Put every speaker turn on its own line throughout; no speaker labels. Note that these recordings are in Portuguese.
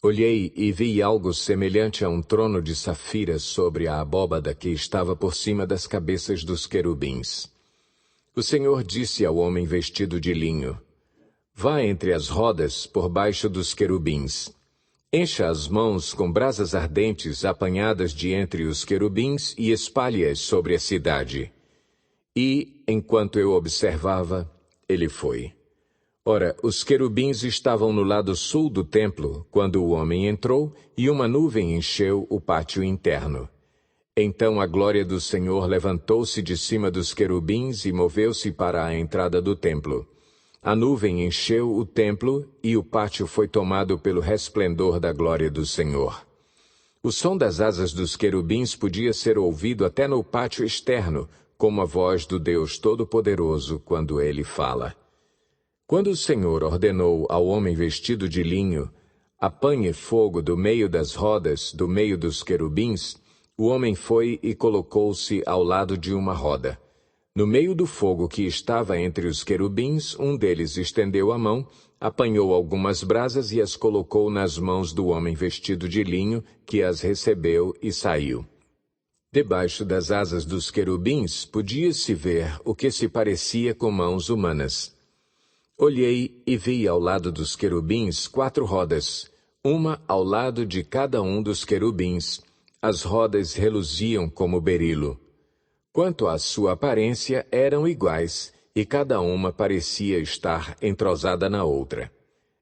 Olhei e vi algo semelhante a um trono de safira sobre a abóbada que estava por cima das cabeças dos querubins. O Senhor disse ao homem vestido de linho: Vá entre as rodas por baixo dos querubins. Encha as mãos com brasas ardentes apanhadas de entre os querubins e espalhe-as sobre a cidade. E, enquanto eu observava, ele foi. Ora, os querubins estavam no lado sul do templo, quando o homem entrou, e uma nuvem encheu o pátio interno. Então a glória do Senhor levantou-se de cima dos querubins e moveu-se para a entrada do templo. A nuvem encheu o templo, e o pátio foi tomado pelo resplendor da glória do Senhor. O som das asas dos querubins podia ser ouvido até no pátio externo, como a voz do Deus Todo-Poderoso quando ele fala. Quando o Senhor ordenou ao homem vestido de linho, apanhe fogo do meio das rodas, do meio dos querubins, o homem foi e colocou-se ao lado de uma roda. No meio do fogo que estava entre os querubins, um deles estendeu a mão, apanhou algumas brasas e as colocou nas mãos do homem vestido de linho, que as recebeu e saiu. Debaixo das asas dos querubins podia-se ver o que se parecia com mãos humanas. Olhei e vi ao lado dos querubins 4 rodas, uma ao lado de cada um dos querubins. As rodas reluziam como berilo. Quanto à sua aparência, eram iguais, e cada uma parecia estar entrosada na outra.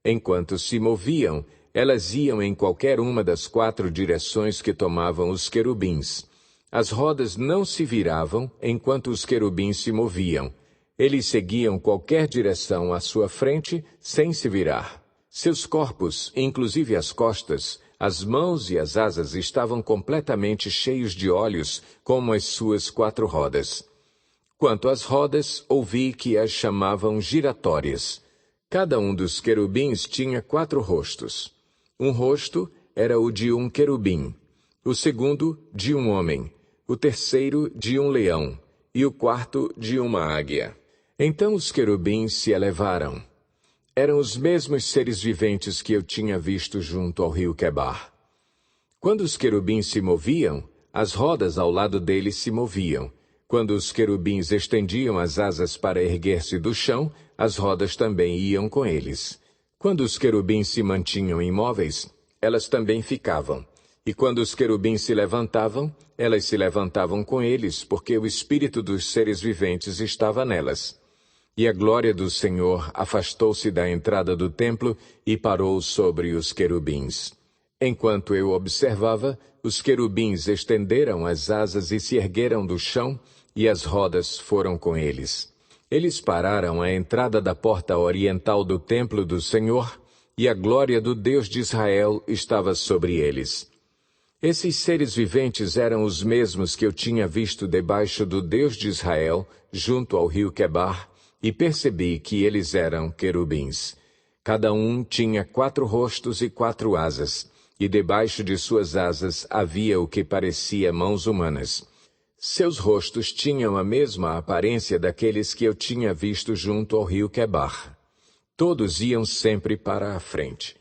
Enquanto se moviam, elas iam em qualquer uma das 4 direções que tomavam os querubins. As rodas não se viravam enquanto os querubins se moviam. Eles seguiam qualquer direção à sua frente, sem se virar. Seus corpos, inclusive as costas, as mãos e as asas estavam completamente cheios de olhos, como as suas 4 rodas. Quanto às rodas, ouvi que as chamavam giratórias. Cada um dos querubins tinha 4 rostos. Um rosto era o de um querubim, o segundo de um homem, o terceiro de um leão, e o quarto de uma águia. Então os querubins se elevaram. Eram os mesmos seres viventes que eu tinha visto junto ao rio Quebar. Quando os querubins se moviam, as rodas ao lado deles se moviam. Quando os querubins estendiam as asas para erguer-se do chão, as rodas também iam com eles. Quando os querubins se mantinham imóveis, elas também ficavam. E quando os querubins se levantavam, elas se levantavam com eles, porque o espírito dos seres viventes estava nelas. E a glória do Senhor afastou-se da entrada do templo e parou sobre os querubins. Enquanto eu observava, os querubins estenderam as asas e se ergueram do chão, e as rodas foram com eles. Eles pararam à entrada da porta oriental do templo do Senhor, e a glória do Deus de Israel estava sobre eles. Esses seres viventes eram os mesmos que eu tinha visto debaixo do Deus de Israel, junto ao rio Quebar, e percebi que eles eram querubins. Cada um tinha 4 rostos e 4 asas, e debaixo de suas asas havia o que parecia mãos humanas. Seus rostos tinham a mesma aparência daqueles que eu tinha visto junto ao rio Quebar. Todos iam sempre para a frente.